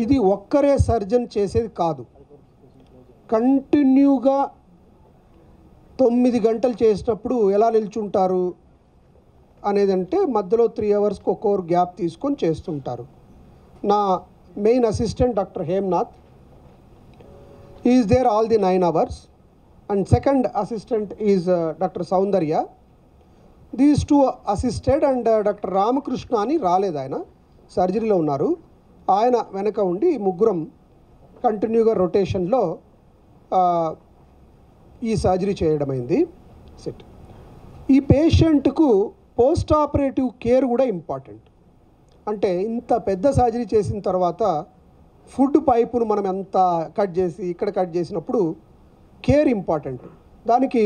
ఇది ఒక్కరే సర్జన్ చేసేది కాదు. కంటిన్యూగా 9 గంటలు చేసినప్పుడు ఎలా నిల్చుంటారు అనేదంటే మధ్యలో 3 అవర్స్కి ఒక్కొక్కరు గ్యాప్ తీసుకొని చేస్తుంటారు. నా main assistant doctor Hemnath is there all the 9 hours and second assistant is doctor Soundarya. These 2 assisted and doctor Ramakrishna అని రాలేదు, ఆయన సర్జరీలో ఉన్నారు. ఆయన వెనక ఉండి ముగ్గురం కంటిన్యూగా రొటేషన్లో ఈ సర్జరీ చేయడమైంది. సెట్. ఈ పేషెంట్కు పోస్ట్ ఆపరేటివ్ కేర్ కూడా ఇంపార్టెంట్. అంటే ఇంత పెద్ద సర్జరీ చేసిన తర్వాత ఫుడ్ పైపును మనం ఎంత కట్ చేసి ఇక్కడ కట్ చేసినప్పుడు కేర్ ఇంపార్టెంట్. దానికి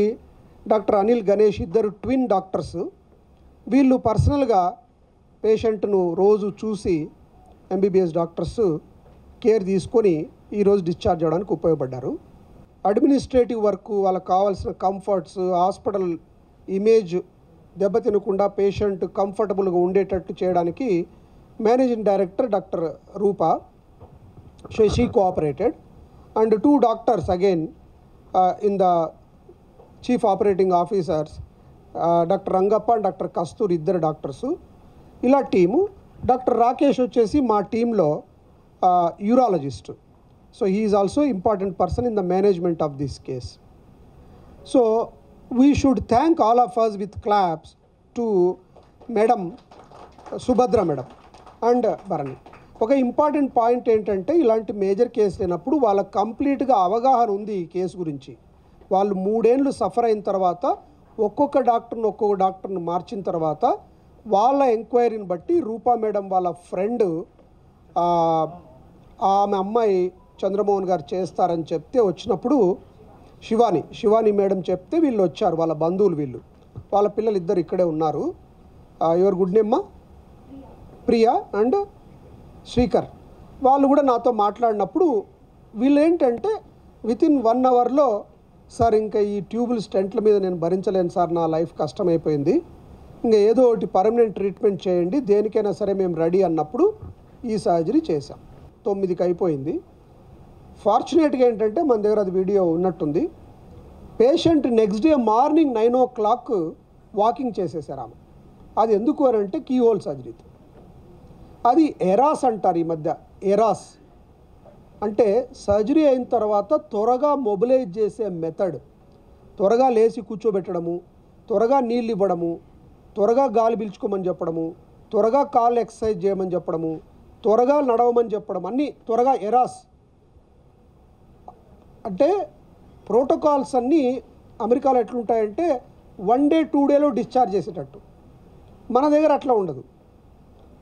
డాక్టర్ అనిల్ గణేష్ ఇద్దరు ట్విన్ డాక్టర్స్. వీళ్ళు పర్సనల్గా పేషెంట్ను రోజు చూసి ఎంబీబీఎస్ డాక్టర్స్ కేర్ తీసుకొని ఈరోజు డిశ్చార్జ్ అవ్వడానికి ఉపయోగపడ్డారు. అడ్మినిస్ట్రేటివ్ వర్క్, వాళ్ళకు కావాల్సిన కంఫర్ట్స్, హాస్పిటల్ ఇమేజ్ దెబ్బతినకుండా పేషెంట్ కంఫర్టబుల్గా ఉండేటట్టు చేయడానికి managing director doctor Rupa, she cooperated. And 2 doctors again in the chief operating officers, doctor Rangappa and doctor Kastur, ఇద్దరు డాక్టర్సు. ఇలా టీము. డాక్టర్ రాకేష్ వచ్చేసి మా టీంలో urologist. So he is also important person in the management of this case. So we should thank all of us with claps to madam Subhadra madam and Bharani. ఒక important point ఏంటంటే ఇలాంటి major case లేనప్పుడు వాళ్ళకి కంప్లీట్గా అవగాహన ఉంది ఈ కేసు గురించి. వాళ్ళు 3 ఏళ్ళు సఫర్ అయిన తర్వాత ఒక్కొక్క డాక్టర్ను మార్చిన తర్వాత వాళ్ళ ఎంక్వైరీని బట్టి రూపా మేడం వాళ్ళ ఫ్రెండ్ ఆమె అమ్మాయి చంద్రమోహన్ గారు చేస్తారని చెప్తే వచ్చినప్పుడు శివాని మేడం చెప్తే వీళ్ళు వచ్చారు, వాళ్ళ బంధువులు వీళ్ళు. వాళ్ళ పిల్లలు ఇద్దరు ఇక్కడే ఉన్నారు. Your good name Priya and Srikar. వాళ్ళు కూడా నాతో మాట్లాడినప్పుడు వీళ్ళు ఏంటంటే వితిన్ 1 అవర్లో సార్ ఇంకా ఈ ట్యూబుల్ స్టెంట్ల మీద నేను భరించలేను సార్, నా లైఫ్ కష్టమైపోయింది, ఇంకా ఏదో ఒకటి పర్మనెంట్ ట్రీట్మెంట్ చేయండి, దేనికైనా సరే మేము రెడీ అన్నప్పుడు ఈ సర్జరీ చేశాం. 9కి అయిపోయింది. ఫార్చునేట్గా ఏంటంటే మన దగ్గర అది వీడియో ఉన్నట్టుంది. Patient next day morning 9 o'clock walking చేసేసారు ఆమె. అది ఎందుకు అని అంటే కీ హోల్ సర్జరీతో. అది ఎరాస్ అంటారు ఈ మధ్య. ఎరాస్ అంటే సర్జరీ అయిన తర్వాత త్వరగా మొబిలైజ్ చేసే మెథడ్. త్వరగా లేచి కూర్చోబెట్టడము, త్వరగా నీళ్ళు ఇవ్వడము, త్వరగా గాలి పీల్చుకోమని చెప్పడము, త్వరగా కాళ్ళు ఎక్సర్సైజ్ చేయమని చెప్పడము, త్వరగా నడవమని చెప్పడం, అన్నీ త్వరగా ఎరాస్. అంటే ప్రోటోకాల్స్ అన్నీ అమెరికాలో ఎట్లుంటాయంటే 1 day 2 daysలో డిశ్చార్జ్ చేసేటట్టు. మన దగ్గర అట్లా ఉండదు.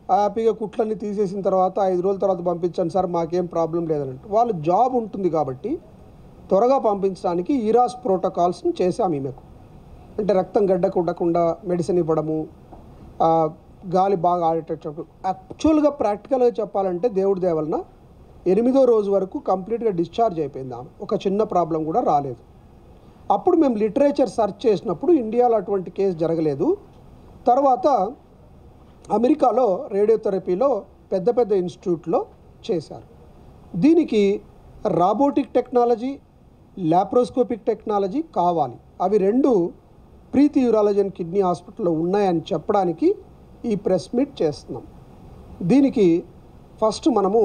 హ్యాపీగా కుట్లన్నీ తీసేసిన తర్వాత 5 రోజుల తర్వాత పంపించండి సార్, మాకేం ప్రాబ్లం లేదన్నట్టు. వాళ్ళు జాబ్ ఉంటుంది కాబట్టి త్వరగా పంపించడానికి ఈరాస్ ప్రోటోకాల్స్ని చేశాము ఈమెకు. అంటే రక్తం గడ్డకుండా మెడిసిన్ ఇవ్వడము, గాలి బాగా ఆడేటట్టు. యాక్చువల్గా ప్రాక్టికల్గా చెప్పాలంటే దేవుడి దయ వలన 8వ రోజు వరకు కంప్లీట్గా డిశ్చార్జ్ అయిపోయింది ఆమె. ఒక చిన్న ప్రాబ్లం కూడా రాలేదు. అప్పుడు మేము లిటరేచర్ సెర్చ్ చేసినప్పుడు ఇండియాలో అటువంటి కేసు జరగలేదు. తర్వాత అమెరికాలో రేడియోథెరపీలో పెద్ద ఇన్స్టిట్యూట్లో చేశారు. దీనికి రాబోటిక్ టెక్నాలజీ, లాప్రోస్కోపిక్ టెక్నాలజీ కావాలి. అవి 2 ప్రీతి యూరాలజీ అండ్ కిడ్నీ హాస్పిటల్లో ఉన్నాయని చెప్పడానికి ఈ ప్రెస్ మీట్ చేస్తున్నాం. దీనికి ఫస్ట్ మనము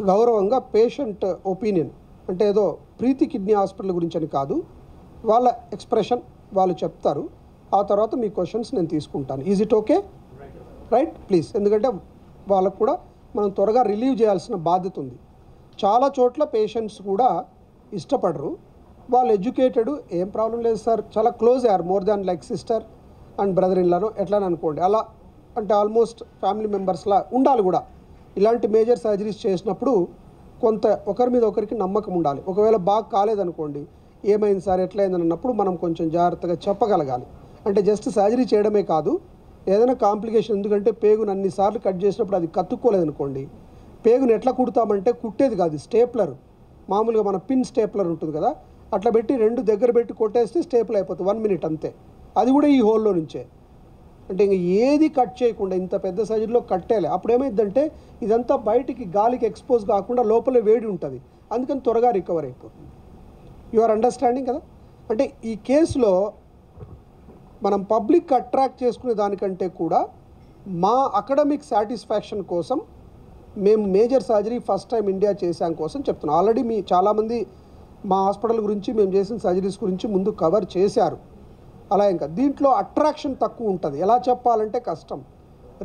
గౌరవంగా పేషెంట్ ఒపీనియన్, అంటే ఏదో ప్రీతి కిడ్నీ హాస్పిటల్ గురించి అని కాదు, వాళ్ళ ఎక్స్ప్రెషన్ వాళ్ళు చెప్తారు. ఆ తర్వాత మీ క్వశ్చన్స్ నేను తీసుకుంటాను. Is it okay? Right, please. ఎందుకంటే వాళ్ళకు కూడా మనం త్వరగా రిలీవ్ చేయాల్సిన బాధ్యత ఉంది. చాలా చోట్ల పేషెంట్స్ కూడా ఇష్టపడరు. వాళ్ళు ఎడ్యుకేటెడ్, ఏం ప్రాబ్లం లేదు సార్, చాలా క్లోజ్ అయ్యారు, more than like sister and brother in లానో ఎట్లా అనుకోండి. అలా అంటే ఆల్మోస్ట్ ఫ్యామిలీ మెంబర్స్లా ఉండాలి కూడా. ఇలాంటి మేజర్ సర్జరీస్ చేసినప్పుడు కొంత ఒకరి మీద ఒకరికి నమ్మకం ఉండాలి. ఒకవేళ బాగా కాలేదనుకోండి, ఏమైంది సార్ ఎట్లయిందని అన్నప్పుడు మనం కొంచెం జాగ్రత్తగా చెప్పగలగాలి. అంటే జస్ట్ సర్జరీ చేయడమే కాదు, ఏదైనా కాంప్లికేషన్. ఎందుకంటే పేగును అన్నిసార్లు కట్ చేసినప్పుడు అది కత్తుక్కోలేదనుకోండి, పేగును ఎట్లా కుడతామంటే కుట్టేది కాదు, స్టేప్లర్, మామూలుగా మన పిన్ స్టేప్లర్ ఉంటుంది కదా, అట్లా పెట్టి 2 దగ్గర పెట్టి కొట్టేస్తే స్టేపుల్ అయిపోతుంది 1 minute అంతే. అది కూడా ఈ హోల్లో నుంచే. అంటే ఇంక ఏది కట్ చేయకుండా ఇంత పెద్ద సర్జరీలో కట్టేయాలి. అప్పుడు ఏమైందంటే ఇదంతా బయటికి గాలికి ఎక్స్పోజ్ కాకుండా లోపల వేడి ఉంటుంది, అందుకని త్వరగా రికవర్ అయిపోతుంది. యు ఆర్ అండర్స్టాండింగ్ కదా. అంటే ఈ కేసులో మనం పబ్లిక్ అట్రాక్ట్ చేసుకునే దానికంటే కూడా మా అకాడమిక్ సాటిస్ఫాక్షన్ కోసం మేము major surgery first time India చేసాం కోసం చెప్తున్నాం. ఆల్రెడీ చాలామంది మా హాస్పిటల్ గురించి మేము చేసిన సర్జరీస్ గురించి ముందు కవర్ చేశారు. అలా ఇంకా దీంట్లో అట్రాక్షన్ తక్కువ ఉంటుంది. ఎలా చెప్పాలంటే కష్టం.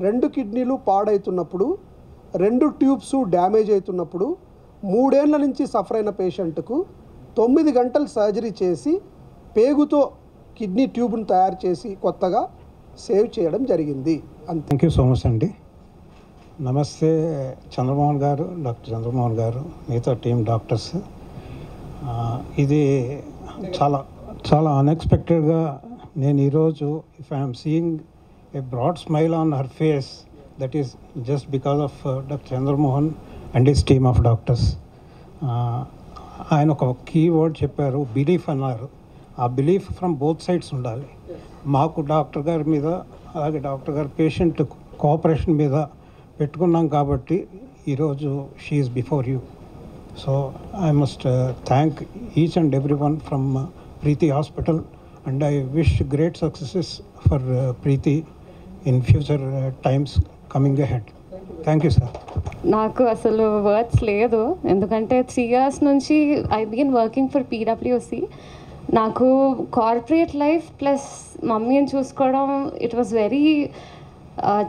2 కిడ్నీలు పాడవుతున్నప్పుడు, 2 ట్యూబ్స్ డ్యామేజ్ అవుతున్నప్పుడు 3 ఏళ్ల నుంచి సఫర్ అయిన పేషెంట్కు 9 గంటలు సర్జరీ చేసి పేగుతో కిడ్నీ ట్యూబ్ను తయారు చేసి కొత్తగా సేవ్ చేయడం జరిగింది. అంతే. థ్యాంక్ యూ సో మచ్ అండి. నమస్తే చంద్రమోహన్ గారు, డాక్టర్ చంద్రమోహన్ గారు, మిగతా టీం డాక్టర్స్. ఇది చాలా చాలా అన్ఎక్స్పెక్టెడ్గా నేను ఈరోజు if I'm seeing a broad smile on her face, that is just because of doctor Chandramohan and his team of doctors. ఆయన ఒక కీ వర్డ్ చెప్పారు, బిలీఫ్ అన్నారు. ఆ బిలీఫ్ ఫ్రమ్ బోత్ సైడ్స్ ఉండాలి. మాకు డాక్టర్ గారి మీద, అలాగే డాక్టర్ గారి పేషెంట్ కోఆపరేషన్ మీద పెట్టుకున్నాం కాబట్టి ఈరోజు she is before you. So I must thank each and every one from Preethi hospital and I wish great successes for Preethi in future times coming ahead. Thank you sir. నాకు అసలు words లేదు, ఎందుకంటే 3 years నుంచి I been working for పీడబ్ల్యూసి. నాకు corporate life plus మమ్మీని చూసుకోవడం it was very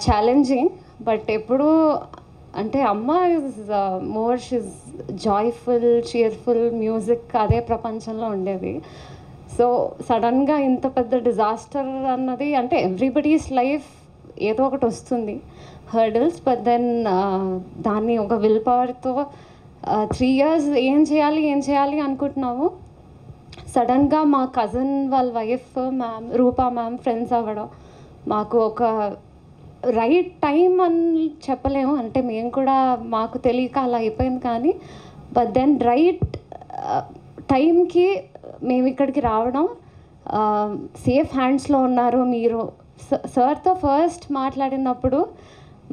challenging. But ఎప్పుడు అంటే అమ్మ is more she's joyful, cheerful, music అదే ప్రపంచంలో ఉండేది. సో సడన్గా ఇంత పెద్ద డిజాస్టర్ అన్నది అంటే ఎవ్రీబడీస్ లైఫ్ ఏదో ఒకటి వస్తుంది హర్డల్స్, బట్ దెన్ దాన్ని ఒక విల్ పవర్తో 3 years ఏం చేయాలి అనుకుంటున్నాము. సడన్గా మా కజిన్ వాళ్ళ వైఫ్ మ్యామ్, రూపా మ్యామ్ ఫ్రెండ్స్ అవ్వడం మాకు ఒక రైట్ టైం అని చెప్పలేము. అంటే మేము కూడా మాకు తెలియక అలా అయిపోయింది. కానీ బట్ దెన్ రైట్ టైంకి మేము ఇక్కడికి రావడం, సేఫ్ హ్యాండ్స్లో ఉన్నారు మీరు. సార్తో ఫస్ట్ మాట్లాడినప్పుడు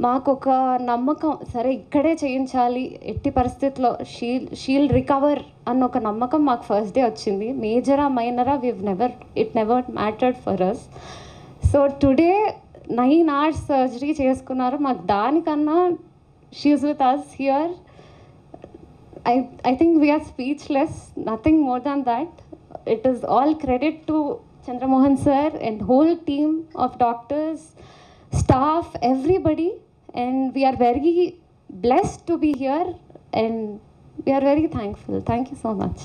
మాకు ఒక నమ్మకం, సరే ఇక్కడే చేయించాలి, ఎట్టి పరిస్థితుల్లో షీల్ రికవర్ అన్న ఒక నమ్మకం మాకు ఫస్ట్ డే వచ్చింది. మేజరా మైనరా it never mattered for us. So today 9 hours surgery చేసుకున్నారు. మాకు దానికన్నా she is with us here. I think we are speechless, nothing more than that. It is all credit to Chandramohan sir and whole team of doctors, staff, everybody, and we are very blessed to be here and we are very thankful. Thank you so much.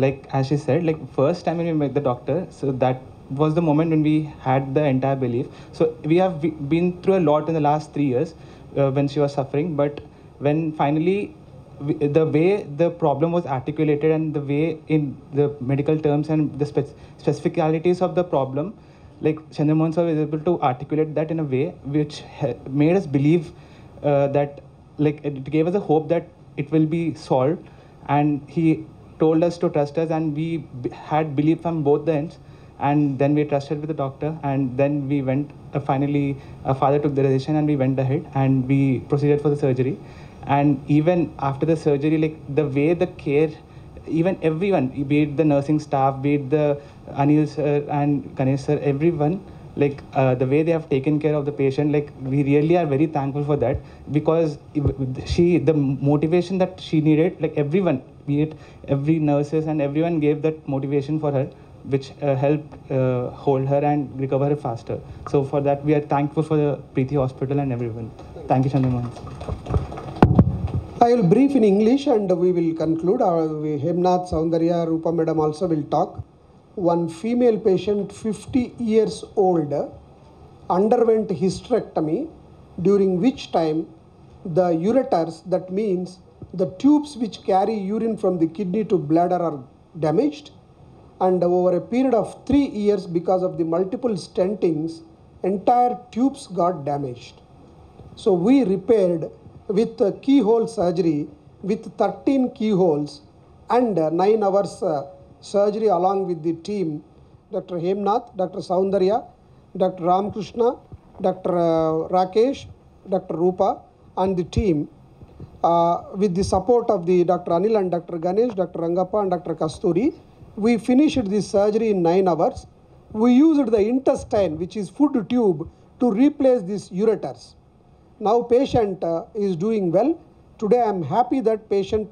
Like as she said, like first time when we met the doctor, so that was the moment when we had the entire belief. So we have been through a lot in the last 3 years when she was suffering, but when finally the way the problem was articulated and the way in the medical terms and the specificalities of the problem, like Chandramohan sir was able to articulate that in a way which made us believe that, like it gave us a hope that it will be solved, and he told us to trust us, and we had belief from both the ends. And then we trusted with the doctor, and then we went, finally father took the decision and we went ahead and we proceeded for the surgery. And even after the surgery, like the way the care, even everyone, be it the nursing staff, be it the Anil sir and Ganesh sir, everyone, like the way they have taken care of the patient, like we really are very thankful for that, because the motivation that she needed, like everyone, be it every nurses and everyone gave that motivation for her, which helped hold her and recover her faster. So for that we are thankful for the Preeti Hospital and everyone. Thank you, Chandramohan. I will brief in English and we will conclude. Hemnath, Soundarya, Rupa madam also will talk. One female patient, 50 years old, underwent hysterectomy, during which time the ureters, that means the tubes which carry urine from the kidney to bladder, are damaged. And over a period of 3 years, because of the multiple stentings, entire tubes got damaged. So we repaired with keyhole surgery with 13 keyholes and 9 hours surgery along with the team, Dr. Hemnath, Dr. Soundarya, Dr. Ramakrishna, Dr. Rakesh, Dr. Rupa, and the team, with the support of the Dr. Anil and Dr. Ganesh, Dr. Rangappa and Dr. Kasturi, we finished this surgery in 9 hours. We used the intestine, which is food tube, to replace these ureters. Now patient is doing well. Today I am happy that patient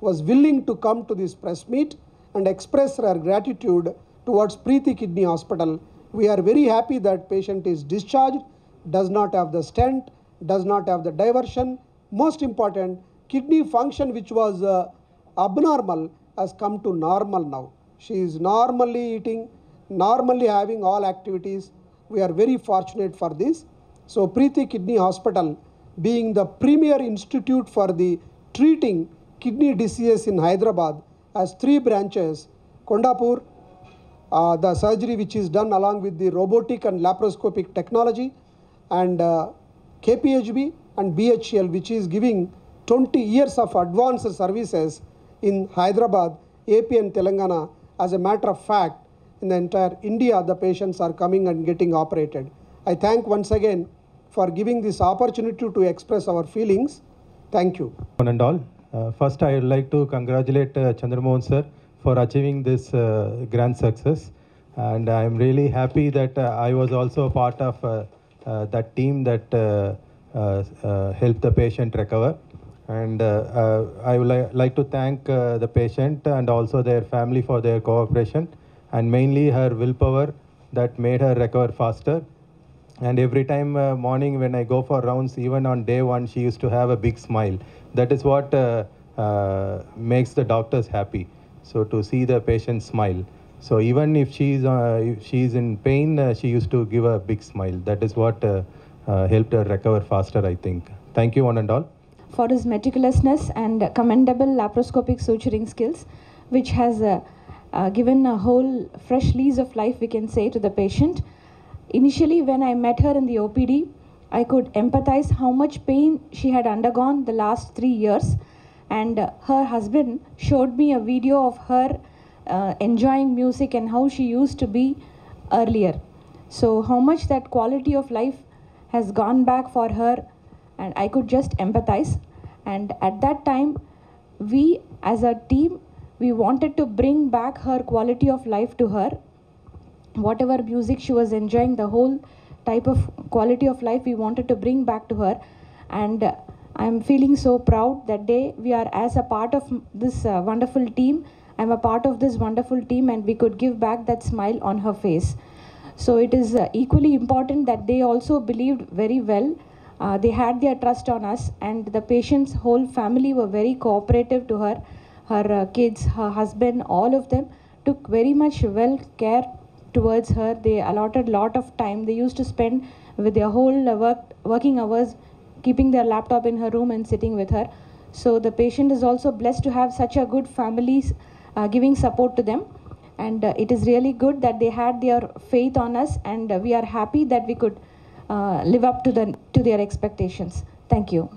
was willing to come to this press meet and express her gratitude towards Preeti Kidney Hospital. We are very happy that patient is discharged, does not have the stent, does not have the diversion. Most important, kidney function which was abnormal has come to normal now. She is normally eating, normally having all activities. We are very fortunate for this. So Preeti Kidney Hospital, being the premier institute for the treating kidney diseases in Hyderabad, has 3 branches. Kondapur, the surgery which is done along with the robotic and laparoscopic technology, and KPHB and BHL, which is giving 20 years of advanced services in Hyderabad, AP and Telangana. As a matter of fact, in the entire India, the patients are coming and getting operated. I thank once again for giving this opportunity to express our feelings. Thank you. One and all. First, I would like to congratulate Chandramohan sir for achieving this grand success. And I am really happy that I was also a part of that team that helped the patient recover. And I would like to thank the patient and also their family for their cooperation, and mainly her willpower that made her recover faster. And every time morning when I go for rounds, even on day 1, she used to have a big smile. That is what makes the doctors happy. So to see the patient smile. So even if she's in pain, she used to give a big smile. That is what helped her recover faster, I think. Thank you, one and all. For his meticulousness and commendable laparoscopic suturing skills, which has given a whole fresh lease of life, we can say, to the patient. Initially, when I met her in the OPD, I could empathize how much pain she had undergone the last 3 years. And her husband showed me a video of her enjoying music and how she used to be earlier. So how much that quality of life has gone back for her, and I could just empathize. And at that time, we as a team, we wanted to bring back her quality of life to her. Whatever music she was enjoying, the whole type of quality of life we wanted to bring back to her. And I'm feeling so proud that day we are as a part of this wonderful team. I'm a part of this wonderful team, and we could give back that smile on her face. So it is equally important that they also believed very well. They had their trust on us, and the patient's whole family were very cooperative to her. Her kids, her husband, all of them took very much well care towards her. They allotted a lot of time. They used to spend with their whole working hours keeping their laptop in her room and sitting with her. So the patient is also blessed to have such a good families giving support to them. And it is really good that they had their faith on us, and we are happy that we could live up to their expectations. Thank you.